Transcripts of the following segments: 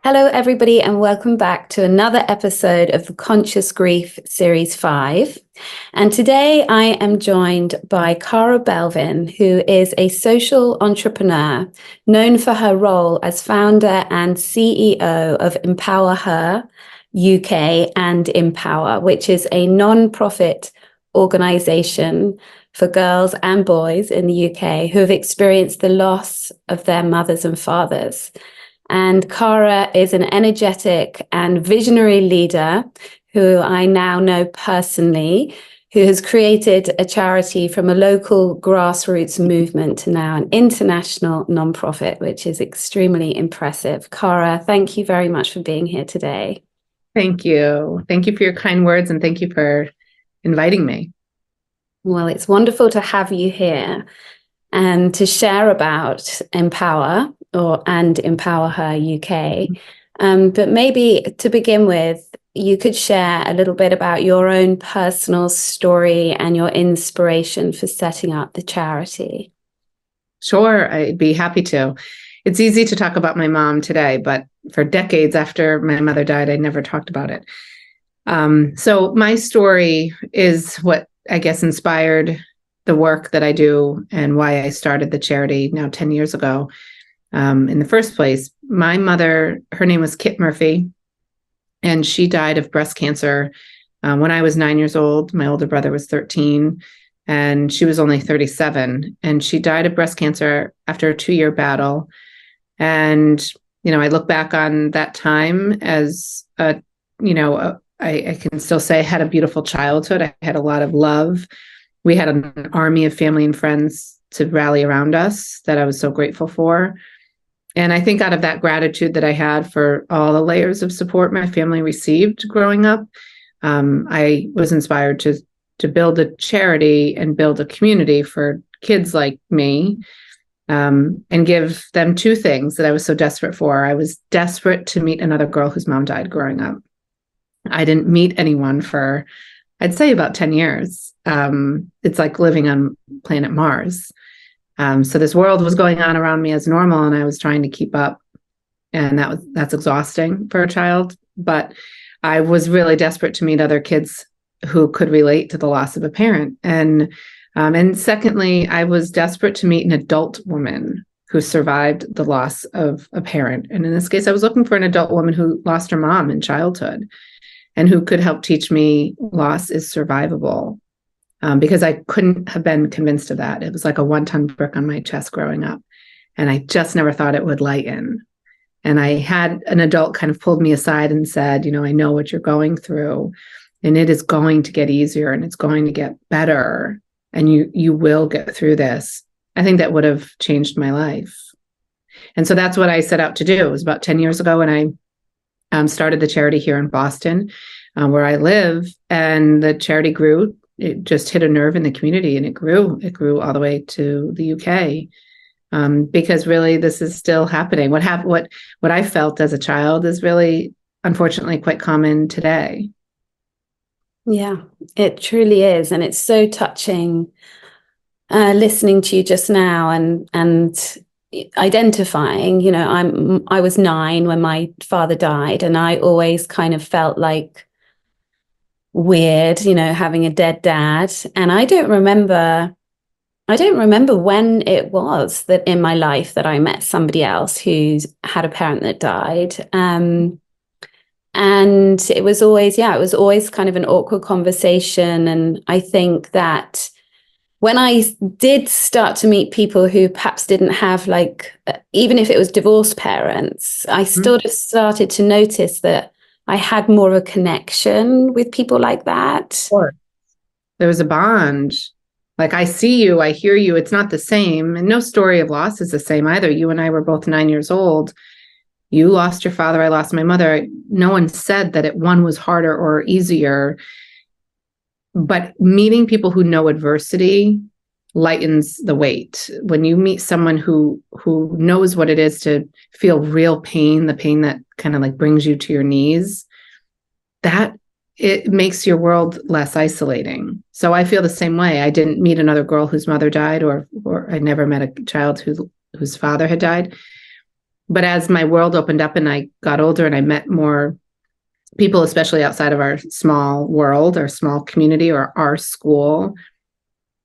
Hello, everybody, and welcome back to another episode of the Conscious Grief Series 5. And today I am joined by Cara Belvin, who is a social entrepreneur known for her role as founder and CEO of Empower Her UK and Empower, which is a non-profit organization for girls and boys in the UK who have experienced the loss of their mothers and fathers. And Cara is an energetic and visionary leader who I now know personally, who has created a charity from a local grassroots movement to now an international nonprofit, which is extremely impressive. Cara, thank you very much for being here today. Thank you. Thank you for your kind words, and thank you for inviting me. Well, it's wonderful to have you here and to share about Empower and Empower Her UK. But maybe to begin with, you could share a little bit about your own personal story and your inspiration for setting up the charity. Sure, I'd be happy to. It's easy to talk about my mom today, but for decades after my mother died, I never talked about it. So my story is what I guess inspired the work that I do and why I started the charity now 10 years ago. In the first place, my mother, her name was Kit Murphy, and she died of breast cancer when I was 9 years old. My older brother was 13, and she was only 37. And she died of breast cancer after a 2-year battle. And, I look back on that time as, I can still say I had a beautiful childhood. I had a lot of love. We had an army of family and friends to rally around us that I was so grateful for. And I think out of that gratitude that I had for all the layers of support my family received growing up, I was inspired to build a charity and build a community for kids like me, and give them two things that I was so desperate for. I was desperate to meet another girl whose mom died growing up. I didn't meet anyone for, I'd say, about 10 years. It's like living on planet Mars. So this world was going on around me as normal, and I was trying to keep up, and that's exhausting for a child. But I was really desperate to meet other kids who could relate to the loss of a parent. And secondly, I was desperate to meet an adult woman who survived the loss of a parent. And in this case, I was looking for an adult woman who lost her mom in childhood and who could help teach me loss is survivable. Because I couldn't have been convinced of that. It was like a 1-ton brick on my chest growing up. And I just never thought it would lighten. And I had an adult kind of pulled me aside and said, I know what you're going through, and it is going to get easier, and it's going to get better, and you will get through this. I think that would have changed my life. And so that's what I set out to do. It was about 10 years ago when I started the charity here in Boston, where I live, and the charity grew. It just hit a nerve in the community, and it grew all the way to the UK, because really this is still happening. What I felt as a child is really, unfortunately, quite common today. Yeah, it truly is. And it's so touching listening to you just now and identifying, I was 9 when my father died, and I always kind of felt like weird, having a dead dad. And I don't remember when it was that in my life that I met somebody else who's had a parent that died. And it was always kind of an awkward conversation. And I think that when I did start to meet people who perhaps didn't have, even if it was divorced parents, I sort of started to notice that I had more of a connection with people like that. Sure. There was a bond. Like, I see you, I hear you. It's not the same. And no story of loss is the same either. You and I were both 9 years old. You lost your father, I lost my mother. No one said that one was harder or easier. But meeting people who know adversity lightens the weight. When you meet someone who knows what it is to feel real pain, the pain that kind of like brings you to your knees, that it makes your world less isolating. So I feel the same way. I didn't meet another girl whose mother died, or I never met a child whose father had died. But as my world opened up and I got older and I met more people, especially outside of our small world or small community or our school,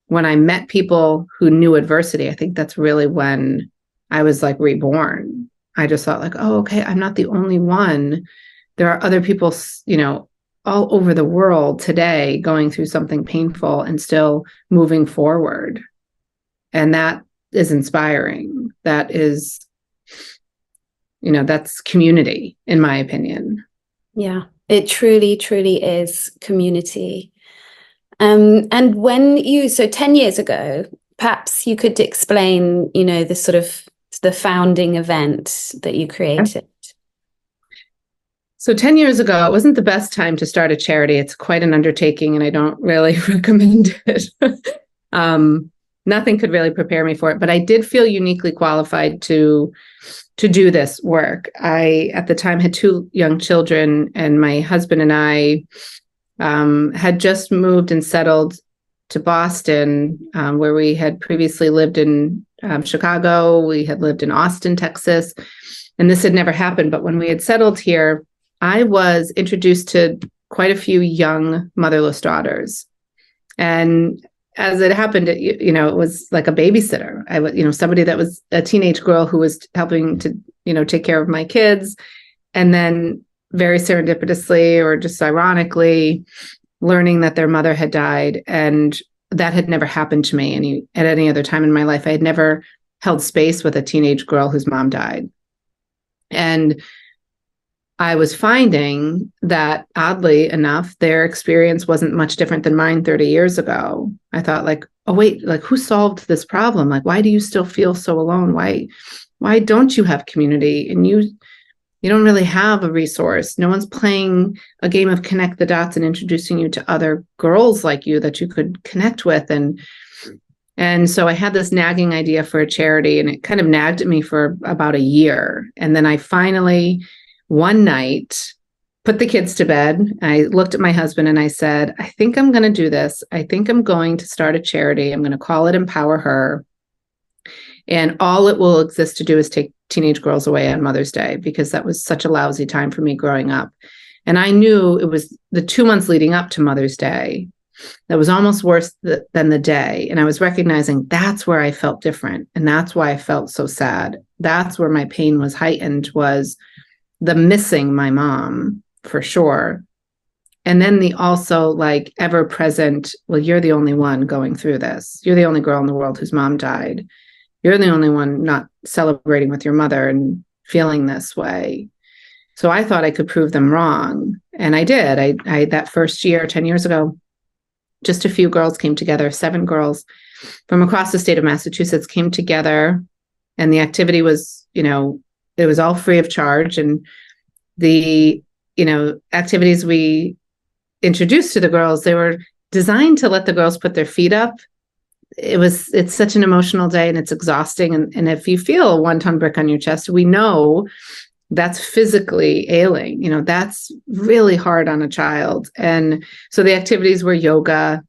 when I met people who knew adversity, I think that's really when I was like reborn. I just thought like, oh, okay, I'm not the only one. There are other people, all over the world today going through something painful and still moving forward. And that is inspiring. That is, that's community, in my opinion. Yeah, it truly, truly is community. And so 10 years ago, perhaps you could explain, the sort of the founding event that you created. So 10 years ago, it wasn't the best time to start a charity. It's quite an undertaking, and I don't really recommend it. Nothing could really prepare me for it, but I did feel uniquely qualified to do this work. I, at the time, had 2 young children, and my husband and I had just moved and settled to Boston, where we had previously lived in Chicago. We had lived in Austin, Texas, and this had never happened. But when we had settled here, I was introduced to quite a few young motherless daughters. And as it happened, it was like a babysitter. I was, somebody that was a teenage girl who was helping to, take care of my kids. And then very serendipitously, or just ironically, learning that their mother had died. And that had never happened to me at any other time in my life. I had never held space with a teenage girl whose mom died. And I was finding that, oddly enough, their experience wasn't much different than mine 30 years ago. I thought like, oh, wait, like who solved this problem? Like, why do you still feel so alone? Why don't you have community? And you don't really have a resource. No one's playing a game of connect the dots and introducing you to other girls like you that you could connect with. And so I had this nagging idea for a charity, and it kind of nagged at me for about a year. And then I finally, one night, put the kids to bed. I looked at my husband and I said, I think I'm going to do this. I think I'm going to start a charity. I'm going to call it Empower Her. And all it will exist to do is take teenage girls away on Mother's Day, because that was such a lousy time for me growing up. And I knew it was the 2 months leading up to Mother's Day that was almost worse than the day. And I was recognizing that's where I felt different. And that's why I felt so sad. That's where my pain was heightened, was the missing my mom, for sure. And then the also like ever present, well, you're the only one going through this. You're the only girl in the world whose mom died. You're the only one not celebrating with your mother and feeling this way. So I thought I could prove them wrong. And I did. I that first year, 10 years ago, just a few girls came together, 7 girls from across the state of Massachusetts came together. And the activity was, it was all free of charge. And the, activities we introduced to the girls, they were designed to let the girls put their feet up. It's such an emotional day, and it's exhausting. And if you feel a 1-ton brick on your chest, we know that's physically ailing. That's really hard on a child. And so the activities were yoga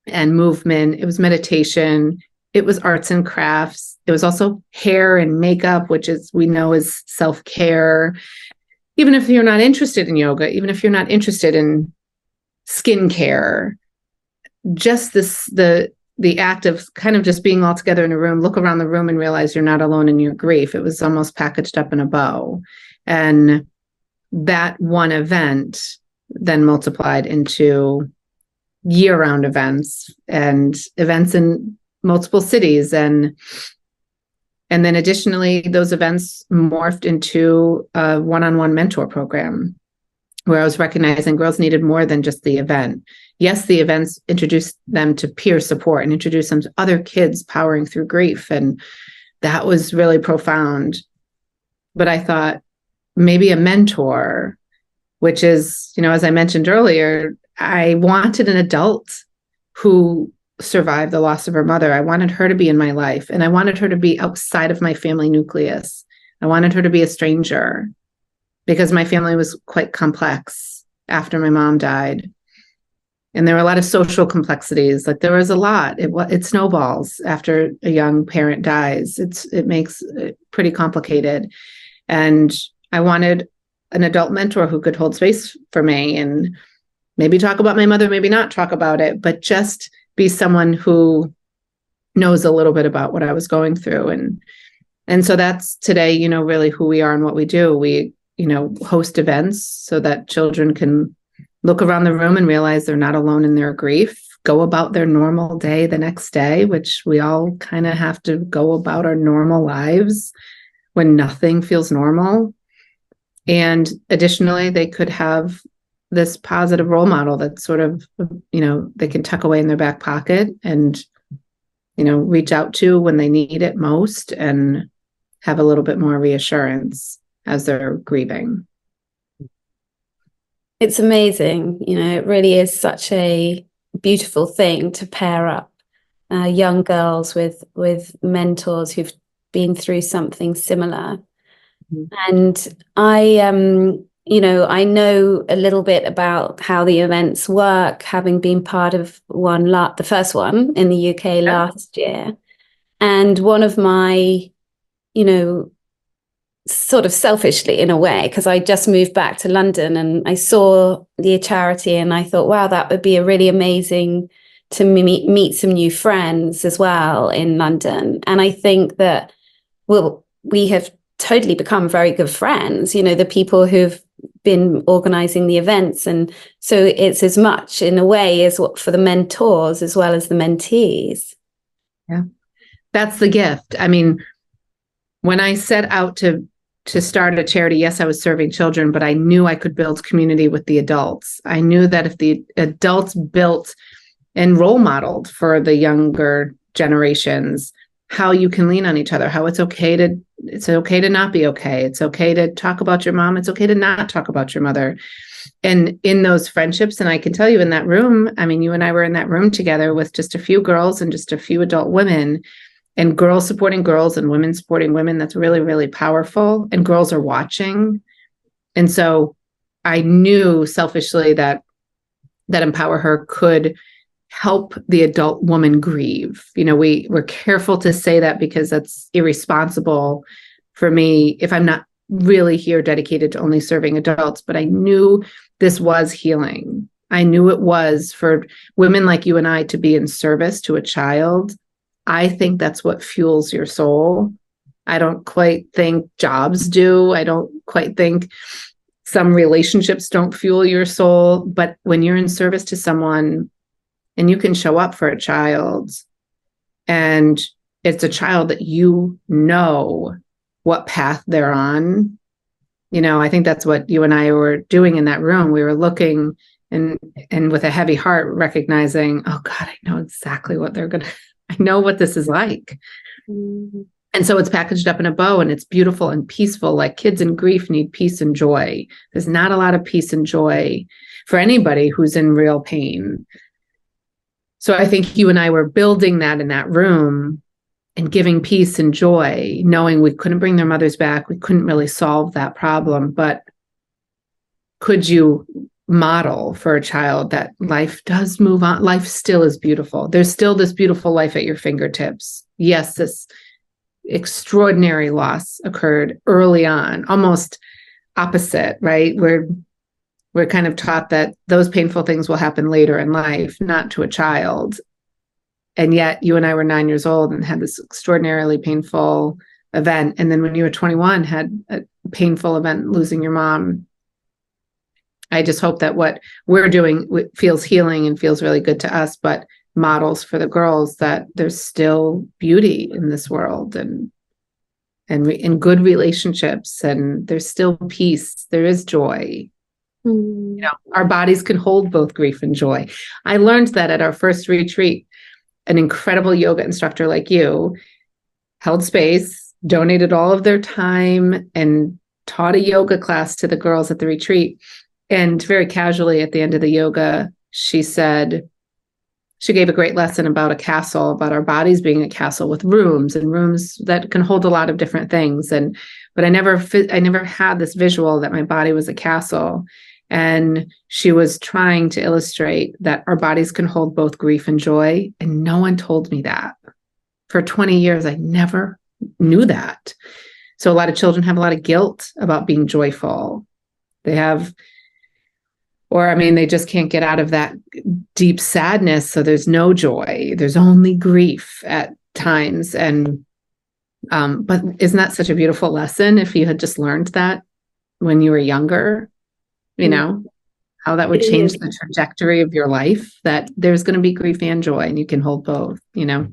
and movement. It was meditation. It was arts and crafts. It was also hair and makeup, which we know is self-care. Even if you're not interested in yoga, even if you're not interested in skincare, just the act of kind of just being all together in a room, look around the room and realize you're not alone in your grief. It was almost packaged up in a bow. And that one event then multiplied into year-round events and events in multiple cities. And then additionally, those events morphed into a one-on-one mentor program, where I was recognizing girls needed more than just the event. Yes, the events introduced them to peer support and introduced them to other kids powering through grief. And that was really profound. But I thought maybe a mentor, which is, as I mentioned earlier, I wanted an adult who survived the loss of her mother. I wanted her to be in my life, and I wanted her to be outside of my family nucleus. I wanted her to be a stranger, because my family was quite complex after my mom died. And there were a lot of social complexities. Like there was a lot. It snowballs after a young parent dies. It makes it pretty complicated. And I wanted an adult mentor who could hold space for me and maybe talk about my mother, maybe not talk about it, but just be someone who knows a little bit about what I was going through. And so that's today, you know, really who we are and what we do. We, you know, host events so that children can look around the room and realize they're not alone in their grief, go about their normal day the next day, which we all kind of have to go about our normal lives when nothing feels normal. And additionally, they could have this positive role model that's sort of, you know, they can tuck away in their back pocket and, you know, reach out to when they need it most and have a little bit more reassurance as they're grieving. It's amazing. You know, it really is such a beautiful thing to pair up young girls with mentors who've been through something similar. And you know, I know a little bit about how the events work, having been part of the first one in the UK last year. And one of my, you know, sort of selfishly in a way, because I just moved back to London and I saw the charity and I thought, wow, that would be a really amazing to meet some new friends as well in London. And I think that, well, we have totally become very good friends, you know, the people who've been organizing the events. And so it's as much in a way as what for the mentors as well as the mentees. Yeah, that's the gift. I mean, when I set out to start a charity, yes, I was serving children, but I knew I could build community with the adults. I knew that if the adults built and role modeled for the younger generations how you can lean on each other, how it's okay to not be okay. It's okay to talk about your mom. It's okay to not talk about your mother. And in those friendships, and I can tell you in that room, I mean, you and I were in that room together with just a few girls and just a few adult women, and girls supporting girls and women supporting women. That's really, really powerful. And girls are watching. And so I knew selfishly that Empower Her could help the adult woman grieve. You know, we're careful to say that because that's irresponsible for me if I'm not really here dedicated to only serving adults. But I knew this was healing. I knew it was for women like you and I to be in service to a child. I think that's what fuels your soul. I don't quite think jobs do. I don't quite think some relationships don't fuel your soul. But when you're in service to someone and you can show up for a child and it's a child that you know what path they're on, you know, I think that's what you and I were doing in that room. We were looking and with a heavy heart recognizing, oh God, I know exactly what I know what this is like. Mm-hmm. And so it's packaged up in a bow and it's beautiful and peaceful. Like kids in grief need peace and joy. There's not a lot of peace and joy for anybody who's in real pain. So I think you and I were building that in that room and giving peace and joy, knowing we couldn't bring their mothers back. We couldn't really solve that problem, but could you model for a child that life does move on? Life still is beautiful. There's still this beautiful life at your fingertips. Yes, this extraordinary loss occurred early on, almost opposite, right? We're kind of taught that those painful things will happen later in life, not to a child. And yet you and I were 9 years old and had this extraordinarily painful event. And then when you were 21, had a painful event, losing your mom. I just hope that what we're doing feels healing and feels really good to us, but models for the girls that there's still beauty in this world and in good relationships, and there's still peace. There is joy. You know, our bodies can hold both grief and joy. I learned that at our first retreat. An incredible yoga instructor like you held space, donated all of their time, and taught a yoga class to the girls at the retreat. And very casually at the end of the yoga, she said, she gave a great lesson about a castle, about our bodies being a castle with rooms and rooms that can hold a lot of different things. But I never had this visual that my body was a castle. And she was trying to illustrate that our bodies can hold both grief and joy. And no one told me that. For 20 years, I never knew that. So a lot of children have a lot of guilt about being joyful. They have, or I mean, they just can't get out of that deep sadness. So there's no joy. There's only grief at times. And, but isn't that such a beautiful lesson if you had just learned that when you were younger, you know, how that would change the trajectory of your life, that there's going to be grief and joy and you can hold both, you know?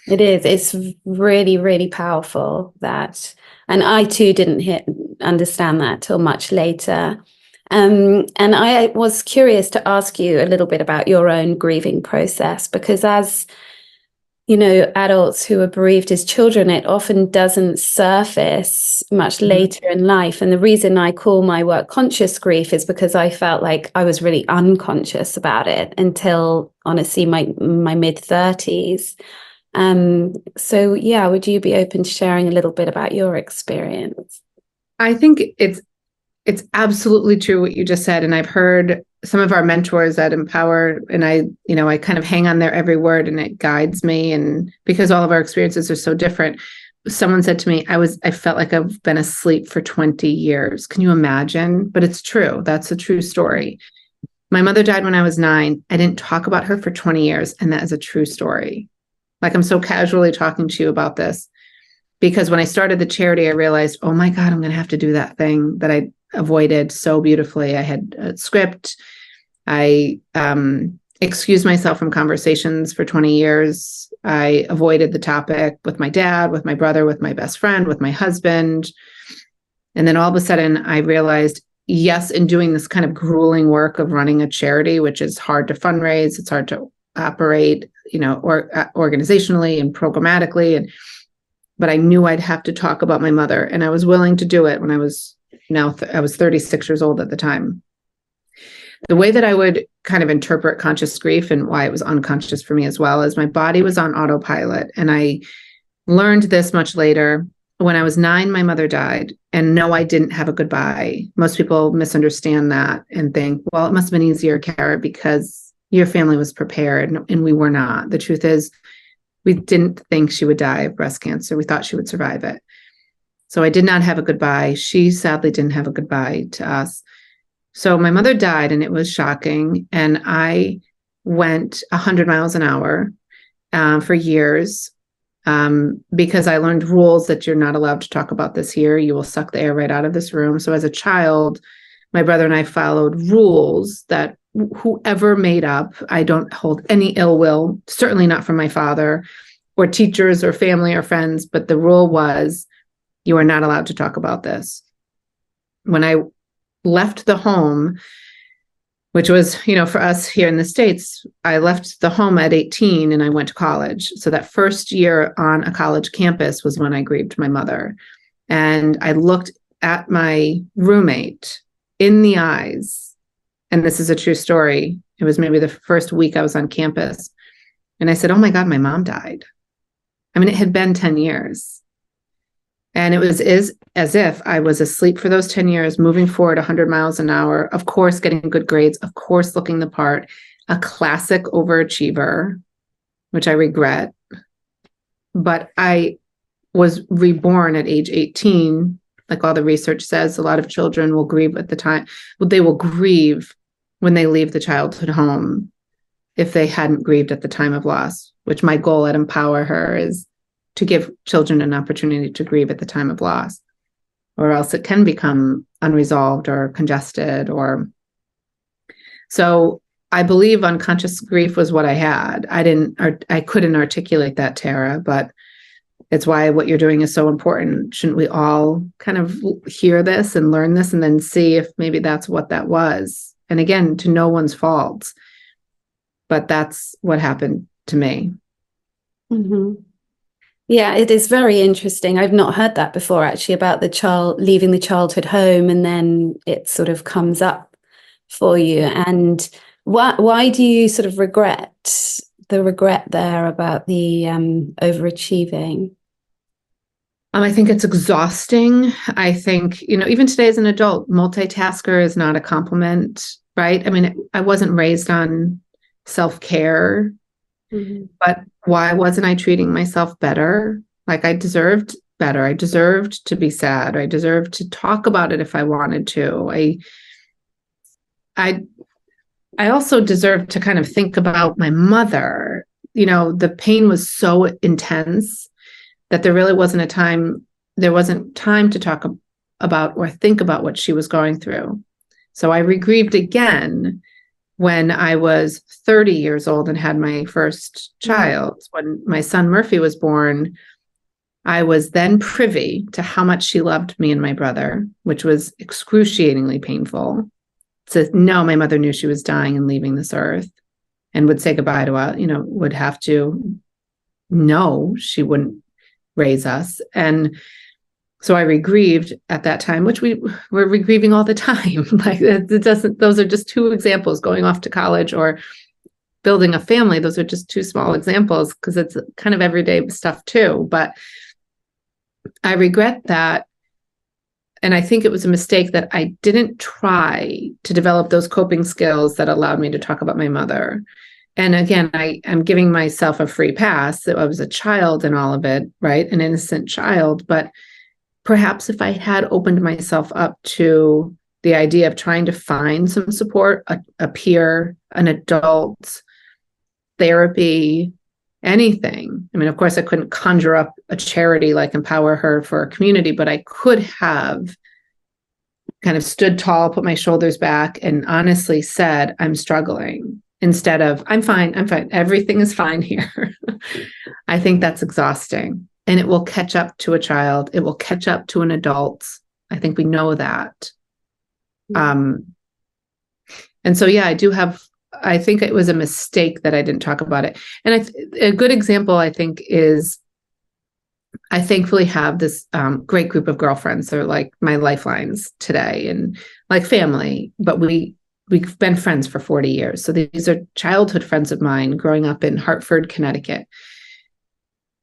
It is. It's really, really powerful that, and I too didn't understand that till much later. And I was curious to ask you a little bit about your own grieving process, because as you know, adults who are bereaved as children, it often doesn't surface much later in life. And the reason I call my work conscious grief is because I felt like I was really unconscious about it until, honestly, my mid-30s. So yeah, would you be open to sharing a little bit about your experience? I think it's absolutely true what you just said. And I've heard some of our mentors at Empower, and I kind of hang on their every word and it guides me. And because all of our experiences are so different, someone said to me, I felt like I've been asleep for 20 years. Can you imagine? But it's true. That's a true story. My mother died when I was 9. I didn't talk about her for 20 years. And that is a true story. Like, I'm so casually talking to you about this because when I started the charity, I realized, oh my God, I'm going to have to do that thing that I avoided so beautifully. I had a script. I excused myself from conversations for 20 years. I avoided the topic with my dad, with my brother, with my best friend, with my husband. And then all of a sudden I realized, yes, in doing this kind of grueling work of running a charity, which is hard to fundraise, it's hard to operate, or organizationally and programmatically. But I knew I'd have to talk about my mother, and I was willing to do it when I was I was 36 years old at the time. The way that I would kind of interpret conscious grief and why it was unconscious for me as well is my body was on autopilot. And I learned this much later. When I was 9, my mother died. And no, I didn't have a goodbye. Most people misunderstand that and think, well, it must have been easier, Cara, because your family was prepared, and we were not. The truth is, we didn't think she would die of breast cancer. We thought she would survive it. So I did not have a goodbye. She sadly didn't have a goodbye to us. So my mother died, and it was shocking. And I went 100 miles an hour for years because I learned rules that you're not allowed to talk about this here. You will suck the air right out of this room. So as a child, my brother and I followed rules that whoever made up. I don't hold any ill will, certainly not from my father or teachers or family or friends. But the rule was, you are not allowed to talk about this. When I left the home, which was, for us here in the States, I left the home at 18 and I went to college. So that first year on a college campus was when I grieved my mother. And I looked at my roommate in the eyes. And this is a true story. It was maybe the first week I was on campus. And I said, oh my God, my mom died. I mean, it had been 10 years. And it was as if I was asleep for those 10 years, moving forward 100 miles an hour, of course, getting good grades, of course, looking the part, a classic overachiever, which I regret. But I was reborn at age 18. Like all the research says, a lot of children will grieve at the time. Well, they will grieve when they leave the childhood home if they hadn't grieved at the time of loss, which my goal at Empower Her is to give children an opportunity to grieve at the time of loss, or else it can become unresolved or congested. So I believe unconscious grief was what I had. I couldn't articulate that, Tara, but it's why what you're doing is so important. Shouldn't we all kind of hear this and learn this and then see if maybe that's what that was? And again, to no one's fault, but that's what happened to me. Mm-hmm. Yeah, it is very interesting. I've not heard that before, actually, about the child leaving the childhood home and then it sort of comes up for you. And why do you sort of regret there about the overachieving? I think it's exhausting. I think, even today as an adult, multitasker is not a compliment, right? I mean, I wasn't raised on self-care, but why wasn't I treating myself better? Like, I deserved better. I deserved to be sad. I deserved to talk about it if I wanted to. I also deserved to kind of think about my mother. The pain was so intense that there wasn't time to talk about or think about what she was going through. So I regrieved again when I was 30 years old and had my first child. When my son Murphy was born, I was then privy to how much she loved me and my brother, which was excruciatingly painful. To know my mother knew she was dying and leaving this earth and would say goodbye to us, would have to know she wouldn't raise us. And so I regrieved at that time, which we're regrieving all the time. Like, those are just two examples. Going off to college or building a family, those are just two small examples, because it's kind of everyday stuff too. But I regret that. And I think it was a mistake that I didn't try to develop those coping skills that allowed me to talk about my mother. And again, I'm giving myself a free pass. I was a child in all of it, right? An innocent child. But perhaps if I had opened myself up to the idea of trying to find some support, a peer, an adult, therapy, anything. I mean, of course, I couldn't conjure up a charity like Empower Her for a community, but I could have kind of stood tall, put my shoulders back, and honestly said, I'm struggling, instead of, I'm fine, everything is fine here. I think that's exhausting. And it will catch up to a child. It will catch up to an adult. I think we know that. And so, yeah, I think it was a mistake that I didn't talk about it. And a good example, I think, is I thankfully have this great group of girlfriends. They're like my lifelines today, and like family, but we've been friends for 40 years. So these are childhood friends of mine growing up in Hartford, Connecticut.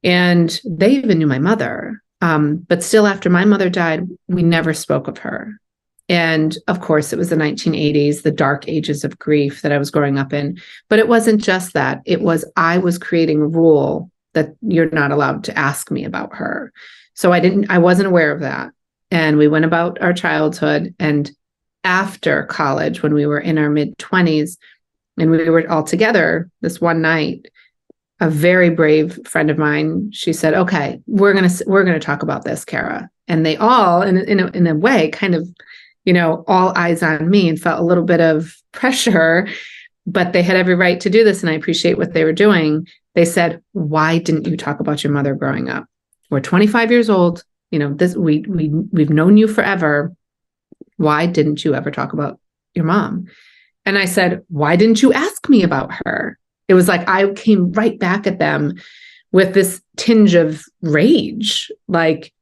And they even knew my mother. But still, after my mother died, we never spoke of her. And of course, it was the 1980s, the dark ages of grief that I was growing up in. But it wasn't just that. It was, I was creating a rule that you're not allowed to ask me about her. So I wasn't aware of that. And we went about our childhood. And after college, when we were in our mid-20s and we were all together this one night, a very brave friend of mine, she said, okay, we're going to talk about this, Cara. And they all, in a way, kind of, all eyes on me, and felt a little bit of pressure, but they had every right to do this. And I appreciate what they were doing. They said, why didn't you talk about your mother growing up? We're 25 years old. We've known you forever. Why didn't you ever talk about your mom? And I said, why didn't you ask me about her? It was like I came right back at them with this tinge of rage. Like,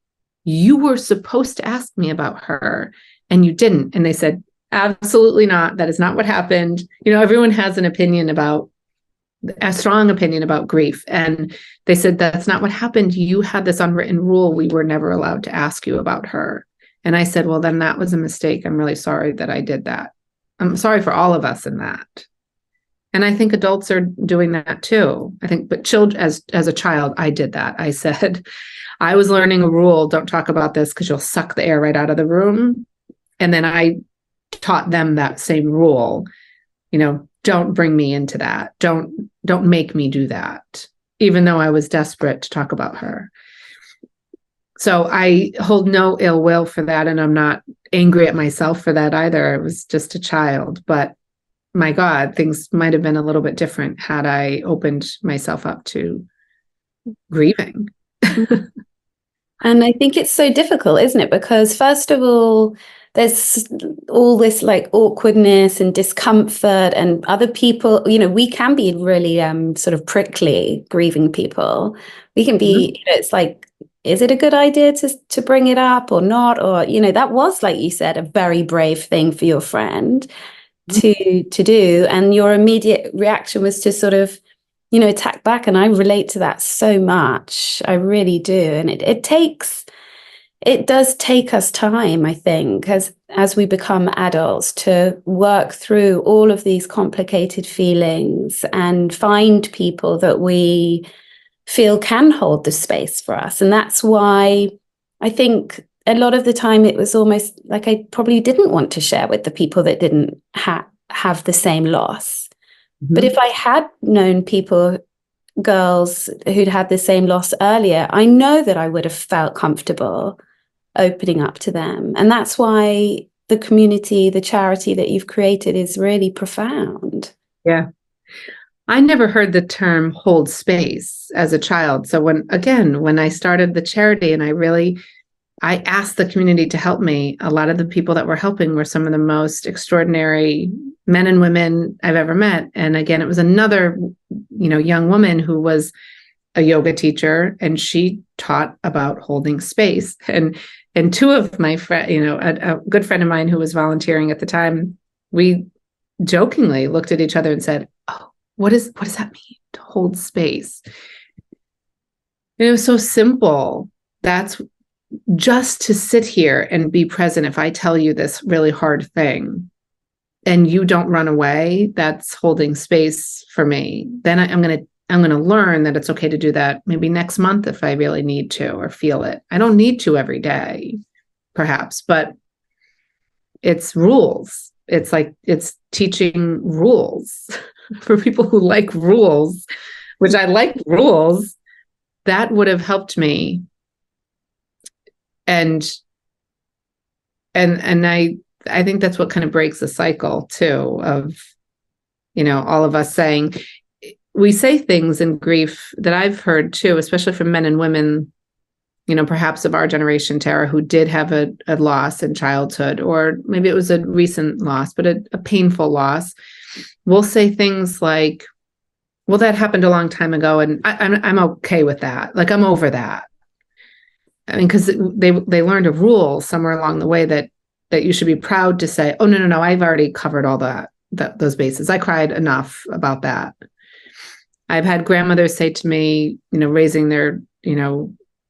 you were supposed to ask me about her and you didn't. And they said, absolutely not. That is not what happened. Everyone has a strong opinion about grief. And they said, that's not what happened. You had this unwritten rule. We were never allowed to ask you about her. And I said, well, then that was a mistake. I'm really sorry that I did that. I'm sorry for all of us in that. And I think adults are doing that too. I think, but children, as a child, I did that. I said, I was learning a rule. Don't talk about this because you'll suck the air right out of the room. And then I taught them that same rule. Don't bring me into that. Don't make me do that, even though I was desperate to talk about her. So I hold no ill will for that. And I'm not angry at myself for that either. I was just a child, but my God, things might have been a little bit different had I opened myself up to grieving. And I think it's so difficult, isn't it? Because first of all, there's all this like awkwardness and discomfort, and other people, we can be really sort of grieving people. We can be, it's like, is it a good idea to bring it up or not? Or, that was, like you said, a very brave thing for your friend to do. And your immediate reaction was to sort of, attack back. And I relate to that so much. I really do. And it takes it does take us time, I think, as we become adults, to work through all of these complicated feelings and find people that we feel can hold the space for us. And that's why I think a lot of the time it was almost like I probably didn't want to share with the people that didn't have the same loss. Mm-hmm. But if I had known people, girls who'd had the same loss earlier, I know that I would have felt comfortable opening up to them. And that's why the community, the charity that you've created is really profound. Yeah. I never heard the term hold space as a child. So when I started the charity and I asked the community to help me, a lot of the people that were helping were some of the most extraordinary men and women I've ever met. And again, it was another, young woman who was a yoga teacher, and she taught about holding space. And two of my friends, a good friend of mine who was volunteering at the time, we jokingly looked at each other and said, "Oh, what does that mean, to hold space?" And it was so simple. That's just to sit here and be present. If I tell you this really hard thing and you don't run away, that's holding space for me. Then I'm going to learn that it's okay to do that maybe next month if I really need to or feel it. I don't need to every day, perhaps, but it's rules. It's like it's teaching rules for people who like rules, which I like rules. That would have helped me. And I think that's what kind of breaks the cycle too of, all of us saying, we say things in grief that I've heard too, especially from men and women, perhaps of our generation, Tara, who did have a loss in childhood, or maybe it was a recent loss, but a painful loss. We'll say things like, well, that happened a long time ago, and I'm okay with that. Like, I'm over that. I mean, because they learned a rule somewhere along the way that you should be proud to say, oh, no, I've already covered all those bases. I cried enough about that. I've had grandmothers say to me, raising their,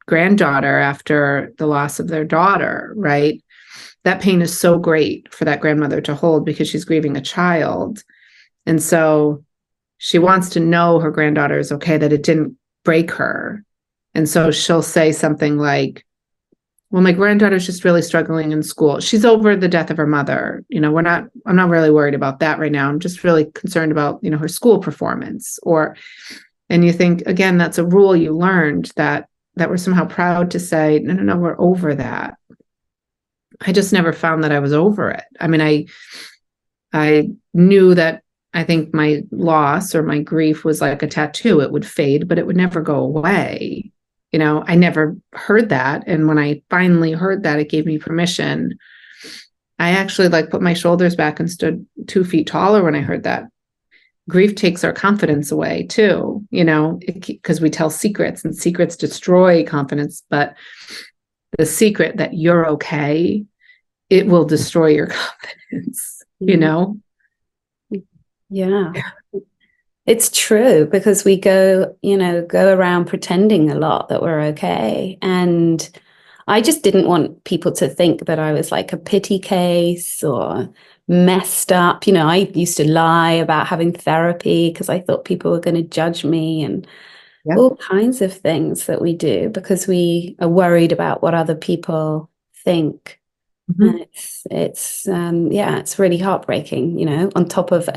granddaughter after the loss of their daughter, right? That pain is so great for that grandmother to hold because she's grieving a child. And so she wants to know her granddaughter is okay, that it didn't break her. And so she'll say something like, well, my granddaughter's just really struggling in school. She's over the death of her mother. I'm not really worried about that right now. I'm just really concerned about, her school performance. And you think, again, that's a rule you learned that we're somehow proud to say, no, we're over that. I just never found that I was over it. I mean, I knew that I think my loss or my grief was like a tattoo. It would fade, but it would never go away. I never heard that. And when I finally heard that, it gave me permission. I actually put my shoulders back and stood 2 feet taller when I heard that. Grief takes our confidence away too, because we tell secrets and secrets destroy confidence. But the secret that you're okay, it will destroy your confidence, Yeah. It's true, because we go around pretending a lot that we're okay. And I just didn't want people to think that I was like a pity case or messed up. I used to lie about having therapy because I thought people were going to judge me, and all kinds of things that we do because we are worried about what other people think. Mm-hmm. And it's really heartbreaking, on top of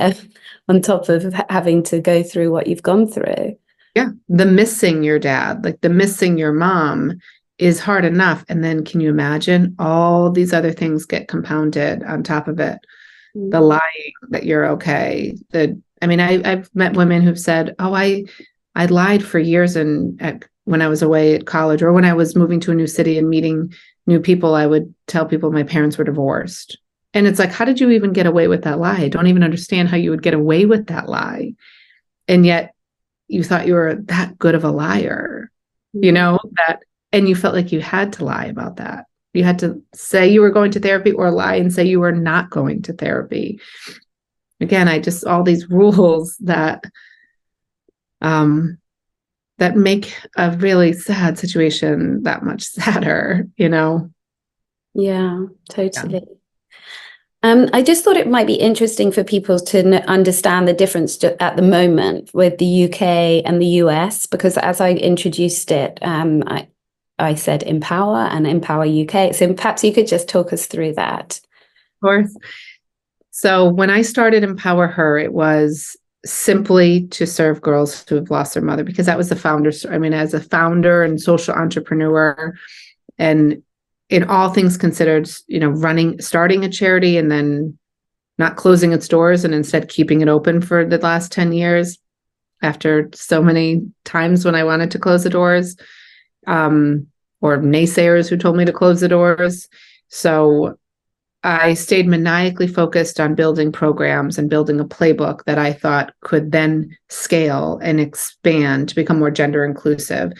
having to go through what you've gone through. Yeah. The missing your dad, the missing your mom is hard enough. And then can you imagine all these other things get compounded on top of it? Mm-hmm. The lying that you're okay. I've met women who've said, oh, I lied for years when I was away at college, or when I was moving to a new city and meeting new people, I would tell people my parents were divorced. And it's like, how did you even get away with that lie? I don't even understand how you would get away with that lie. And yet you thought you were that good of a liar, and you felt like you had to lie about that. You had to say you were going to therapy or lie and say you were not going to therapy. Again, all these rules that, that make a really sad situation that much sadder, you know? Yeah, totally. I just thought it might be interesting for people to understand the difference at the moment with the UK and the US, because as I introduced it, I said Empower and Empower UK. So perhaps you could just talk us through that. Of course. So when I started Empower Her, it was simply to serve girls who have lost their mother, because that was the founder's. I mean, as a founder and social entrepreneur, and in all things considered, you know, starting a charity and then not closing its doors and instead keeping it open for the last 10 years after so many times when I wanted to close the doors, or naysayers who told me to close the doors. So I stayed maniacally focused on building programs and building a playbook that I thought could then scale and expand to become more gender inclusive.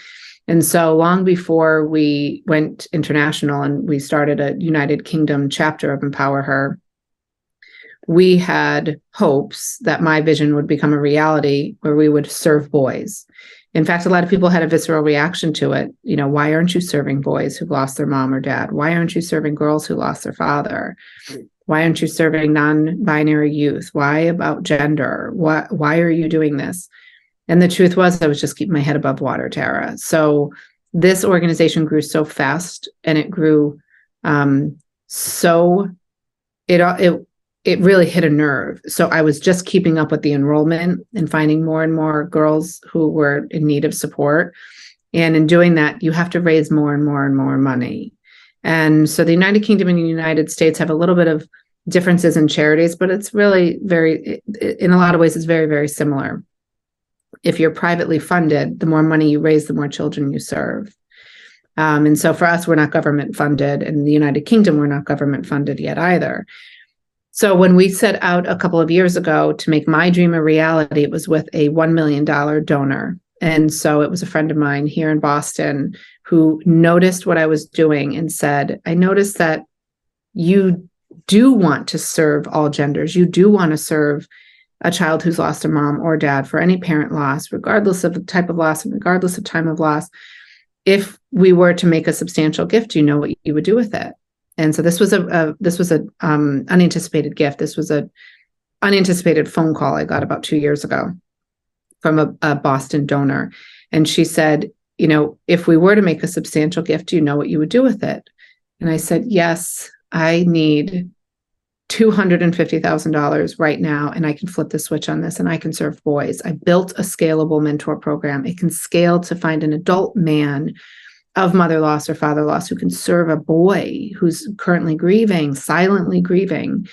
And so long before we went international and we started a United Kingdom chapter of Empower Her, we had hopes that my vision would become a reality where we would serve boys. In fact, a lot of people had a visceral reaction to it. You know, why aren't you serving boys who've lost their mom or dad? Why aren't you serving girls who lost their father? Why aren't you serving non-binary youth? Why about gender? Why are you doing this? And the truth was, I was just keeping my head above water, Tara. So this organization grew so fast, and it grew so it really hit a nerve. So I was just keeping up with the enrollment and finding more and more girls who were in need of support. And in doing that, you have to raise more and more and more money. And so the United Kingdom and the United States have a little bit of differences in charities, but it's really in a lot of ways, it's very, very similar. If you're privately funded, the more money you raise, the more children you serve. And so for us, we're not government funded. In the United Kingdom, we're not government funded yet either. So when we set out a couple of years ago to make my dream a reality, it was with a $1 million donor. And so it was a friend of mine here in Boston who noticed what I was doing and said, I noticed that you do want to serve all genders. You do want to serve a child who's lost a mom or dad, for any parent loss, regardless of the type of loss, regardless of time of loss. If we were to make a substantial gift, you know what you would do with it. And so this was a unanticipated gift. This was a unanticipated phone call I got about 2 years ago from a Boston donor. And she said, you know, if we were to make a substantial gift, do you know what you would do with it? And I said, yes, I need $250,000 right now, and I can flip the switch on this and I can serve boys. I built a scalable mentor program. It can scale to find an adult man of mother loss or father loss who can serve a boy who's currently grieving, silently grieving,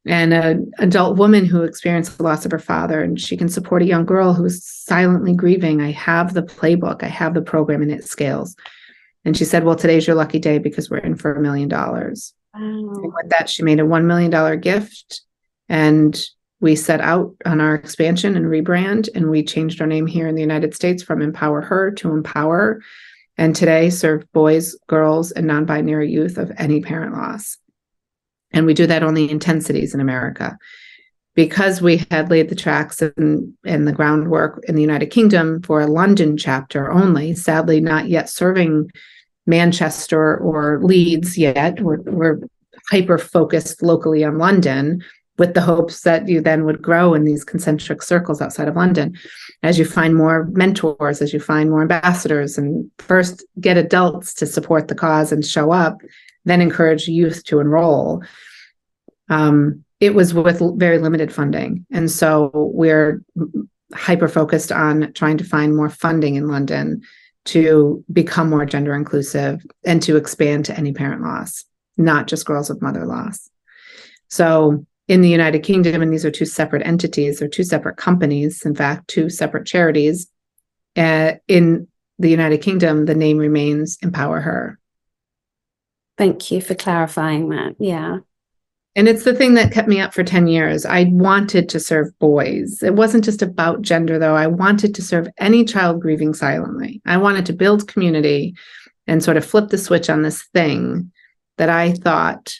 and an adult woman who experienced the loss of her father, and she can support a young girl who's silently grieving. I have the playbook, I have the program, and it scales. And she said, well, today's your lucky day because we're in for $1 million. Wow. And with that, she made a $1 million gift, and we set out on our expansion and rebrand, and we changed our name here in the United States from Empower Her to Empower. And today serve boys, girls, and non-binary youth of any parent loss. And we do that only in 10 cities in America. Because we had laid the tracks and the groundwork in the United Kingdom for a London chapter only, sadly not yet serving Manchester or Leeds yet. We're hyper-focused locally on London, with the hopes that you then would grow in these concentric circles outside of London as you find more mentors, as you find more ambassadors, and first get adults to support the cause and show up, then encourage youth to enroll. It was with very limited funding. And so we're hyper-focused on trying to find more funding in London to become more gender inclusive and to expand to any parent loss, not just girls with mother loss. So in the United Kingdom, and these are two separate entities, they're two separate companies, in fact, two separate charities. In the United Kingdom, the name remains Empower Her. Thank you for clarifying that. Yeah. And it's the thing that kept me up for 10 years. I wanted to serve boys. It wasn't just about gender, though. I wanted to serve any child grieving silently. I wanted to build community and sort of flip the switch on this thing that I thought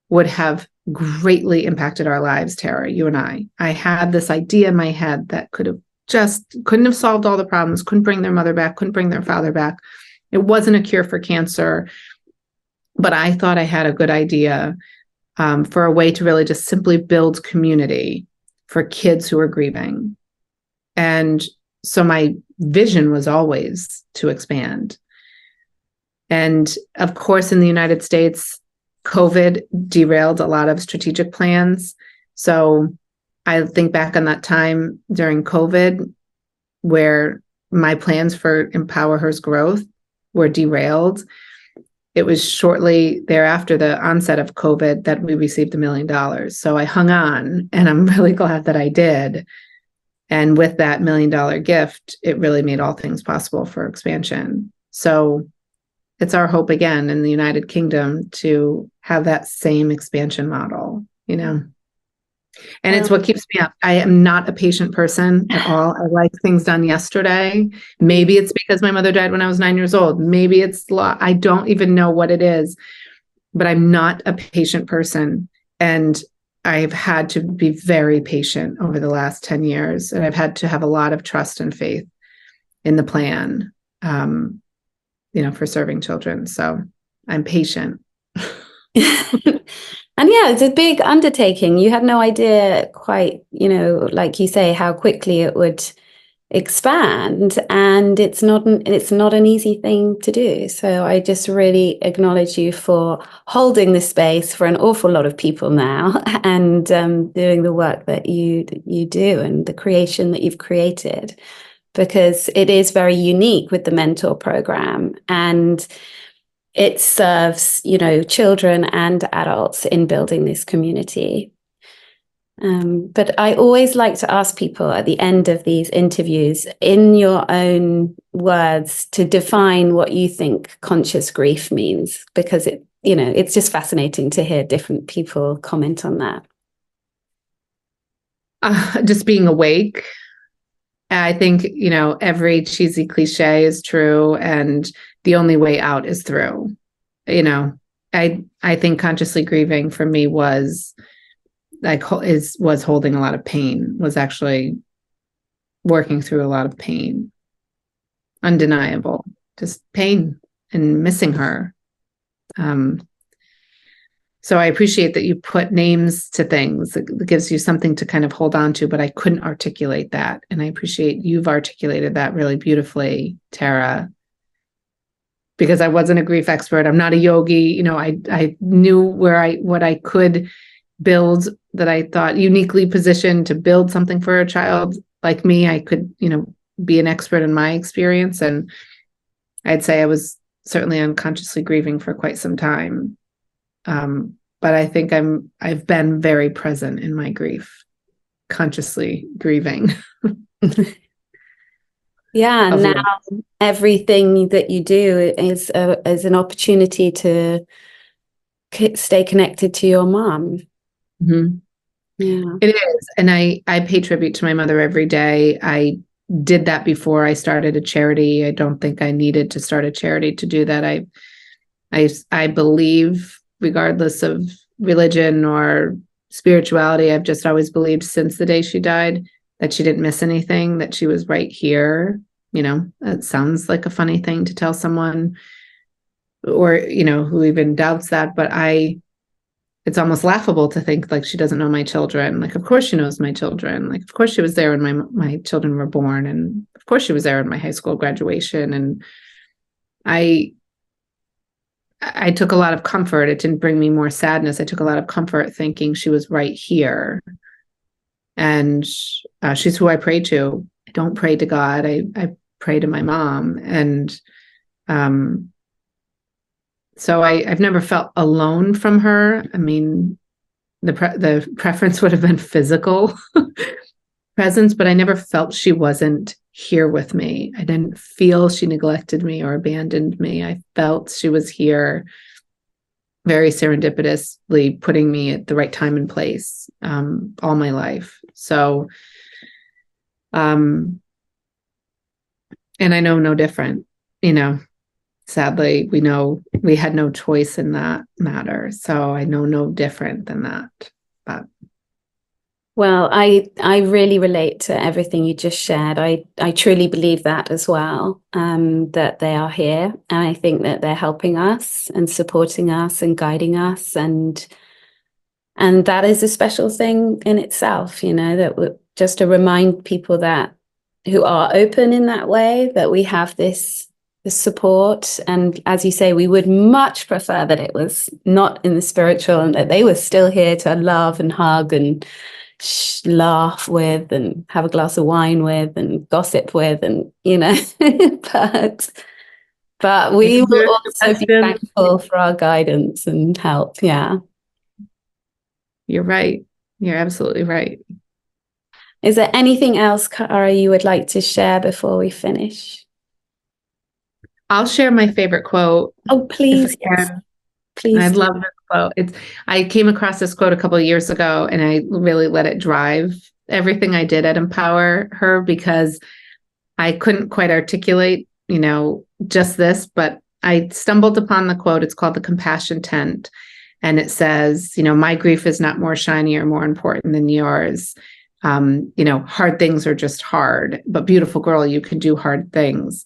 would have greatly impacted our lives, Tara, you and I. I had this idea in my head that could have just couldn't have solved all the problems, couldn't bring their mother back, couldn't bring their father back. It wasn't a cure for cancer, but I thought I had a good idea for a way to really just simply build community for kids who are grieving. And so my vision was always to expand. And of course, in the United States, COVID derailed a lot of strategic plans. So I think back on that time during COVID where my plans for Empower Her's growth were derailed. It was shortly thereafter the onset of COVID that we received $1 million. So I hung on, and I'm really glad that I did. And with that $1 million gift, it really made all things possible for expansion. So it's our hope again in the United Kingdom to have that same expansion model, you know. And it's what keeps me up. I am not a patient person at all. I like things done yesterday. Maybe it's because my mother died when I was 9 years old. Maybe it's, I don't even know what it is, but I'm not a patient person. And I've had to be very patient over the last 10 years. And I've had to have a lot of trust and faith in the plan, for serving children. So I'm patient. And yeah, it's a big undertaking. You had no idea quite, like you say, how quickly it would expand, and it's not an easy thing to do. So I just really acknowledge you for holding this space for an awful lot of people now, and doing the work that you do and the creation that you've created, because it is very unique with the mentor program, and it serves, children and adults in building this community. But I always like to ask people at the end of these interviews, in your own words, to define what you think conscious grief means, because it's just fascinating to hear different people comment on that. Just being awake. I think, every cheesy cliche is true, and the only way out is through. I think consciously grieving for me was holding a lot of pain, was actually working through a lot of pain, undeniable, just pain and missing her. So I appreciate that you put names to things. It gives you something to kind of hold on to, but I couldn't articulate that. And I appreciate you've articulated that really beautifully, Tara, because I wasn't a grief expert. I'm not a yogi. I knew what I could build, that I thought uniquely positioned to build something for a child like me. I could, be an expert in my experience. And I'd say I was certainly unconsciously grieving for quite some time. But I think I've been very present in my grief, consciously grieving. Yeah, and now everything that you do is an opportunity to stay connected to your mom. Mm-hmm. Yeah, it is. And I pay tribute to my mother every day. I did that before I started a charity. I don't think I needed to start a charity to do that. I believe, regardless of religion or spirituality, I've just always believed since the day she died that she didn't miss anything, that she was right here. It sounds like a funny thing to tell someone, or, who even doubts that, but it's almost laughable to think like she doesn't know my children. Like, of course she knows my children. Like, of course she was there when my children were born. And of course she was there at my high school graduation. And I took a lot of comfort. It didn't bring me more sadness. I took a lot of comfort thinking she was right here. And she's who I pray to. I don't pray to God. I pray to my mom. And so I've never felt alone from her. I mean, the preference would have been physical presence, but I never felt she wasn't here with me. I didn't feel she neglected me or abandoned me. I felt she was here, very serendipitously putting me at the right time and place, all my life. So, and I know no different, sadly, we know we had no choice in that matter. So I know no different than that, but. Well, I really relate to everything you just shared. I truly believe that as well, that they are here, and I think that they're helping us and supporting us and guiding us, and that is a special thing in itself, that just to remind people that who are open in that way, that we have this support. And as you say, we would much prefer that it was not in the spiritual and that they were still here to love and hug and laugh with and have a glass of wine with and gossip with, and but we will Answer the also be question. thankful for our guidance and help. Yeah. You're right. You're absolutely right. Is there anything else, Cara, you would like to share before we finish? I'll share my favorite quote Oh, if please, I yes, can. I please. love this quote. I came across this quote a couple of years ago and I really let it drive everything I did at Empower Her, because I couldn't quite articulate, just this, but I stumbled upon the quote. It's called The Compassion Tent. And it says, my grief is not more shiny or more important than yours. Hard things are just hard, but beautiful girl, you can do hard things.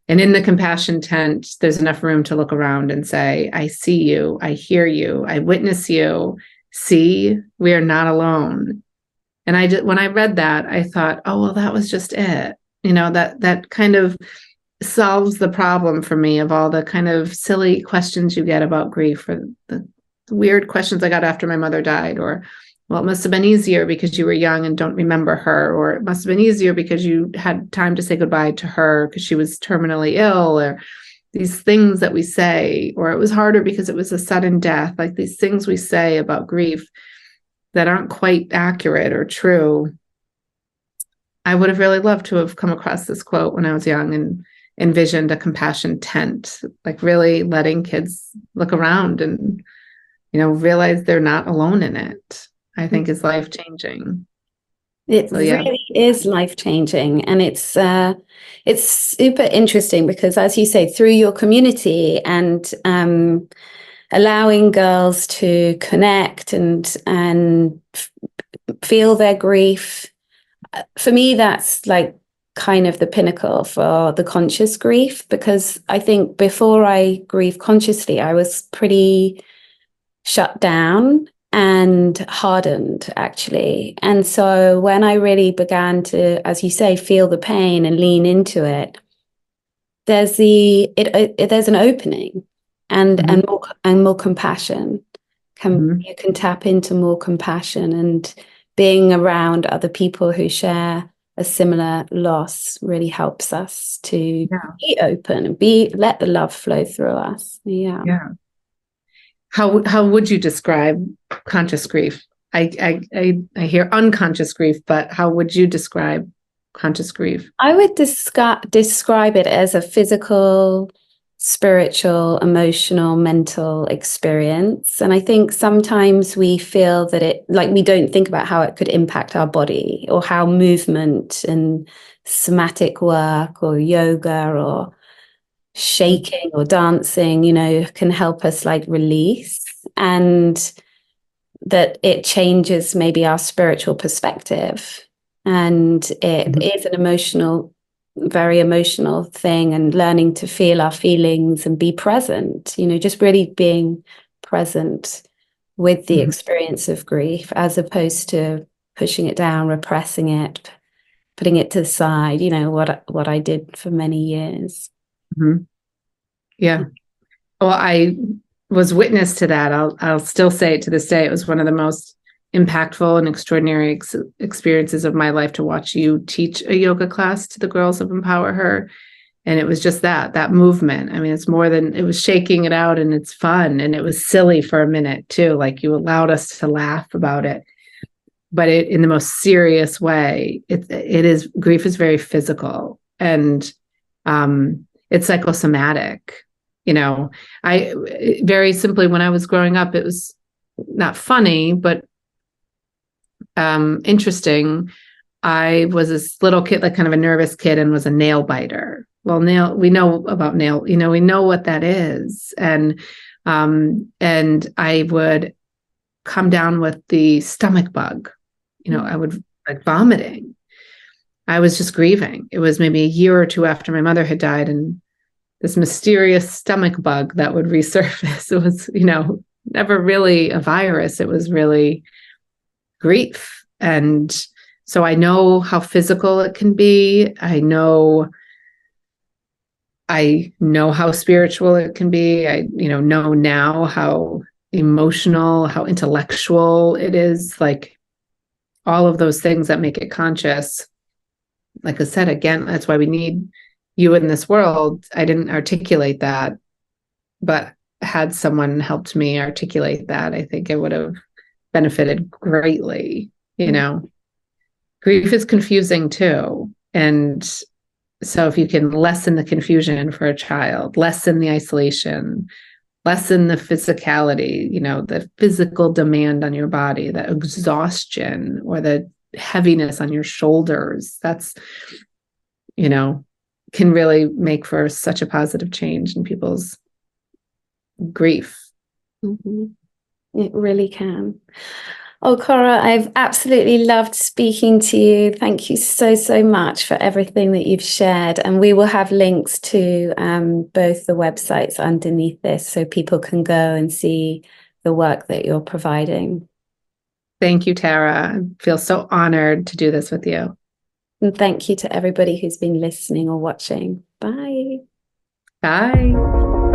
And in the compassion tent, there's enough room to look around and say, I see you, I hear you, I witness you. See, we are not alone. And when I read that, I thought, oh, well, that was just it. That kind of solves the problem for me of all the kind of silly questions you get about grief, or the weird questions I got after my mother died, or, well, it must have been easier because you were young and don't remember her, or it must have been easier because you had time to say goodbye to her because she was terminally ill, or these things that we say, or it was harder because it was a sudden death, like these things we say about grief that aren't quite accurate or true. I would have really loved to have come across this quote when I was young and envisioned a compassion tent, like really letting kids look around and, realize they're not alone in it, I think is life-changing. It So yeah. really is life-changing, and it's super interesting because, as you say, through your community and allowing girls to connect and feel their grief, for me, that's like kind of the pinnacle for the conscious grief, because I think before I grieve consciously, I was pretty shut down and hardened, actually. And so when I really began to, as you say, feel the pain and lean into it, there's there's an opening and Mm-hmm. and more compassion. Mm-hmm. You can tap into more compassion, and being around other people who share a similar loss really helps us to Yeah. be open and let the love flow through us. Yeah. Yeah. How would you describe conscious grief? I hear unconscious grief, but how would you describe conscious grief? I would describe it as a physical, spiritual, emotional, mental experience. And I think sometimes we feel that we don't think about how it could impact our body, or how movement and somatic work or yoga or shaking or dancing, can help us release, and that it changes maybe our spiritual perspective. And it Mhm. is an very emotional thing, and learning to feel our feelings and be present, just really being present with the Mhm. experience of grief, as opposed to pushing it down, repressing it, putting it to the side, what I did for many years. Mhm. Yeah. Well, I was witness to that. I'll still say it to this day. It was one of the most impactful and extraordinary experiences of my life to watch you teach a yoga class to the girls of Empower Her. And it was just that movement. I mean, it's more than, it was shaking it out, and it's fun, and it was silly for a minute too. Like, you allowed us to laugh about it, but in the most serious way. Grief is very physical, and it's psychosomatic. I very simply, when I was growing up, it was not funny, but interesting. I was this little kid, like kind of a nervous kid, and was a nail biter. Well, we know about nail, we know what that is. And I would come down with the stomach bug, I would like vomiting. I was just grieving. It was maybe a year or two after my mother had died, and this mysterious stomach bug that would resurface. It was, never really a virus. It was really grief. And so I know how physical it can be. I know how spiritual it can be. I, know now how emotional, how intellectual it is, like all of those things that make it conscious. Like I said, again, that's why we need you in this world. I didn't articulate that, but had someone helped me articulate that, I think it would have benefited greatly. Grief is confusing too. And so if you can lessen the confusion for a child, lessen the isolation, lessen the physicality, the physical demand on your body, the exhaustion or the heaviness on your shoulders, that's, can really make for such a positive change in people's grief. Mm-hmm. It really can. Oh, Cara, I've absolutely loved speaking to you. Thank you so, so much for everything that you've shared. And we will have links to both the websites underneath this so people can go and see the work that you're providing. Thank you, Tara. I feel so honored to do this with you. And thank you to everybody who's been listening or watching. Bye. Bye.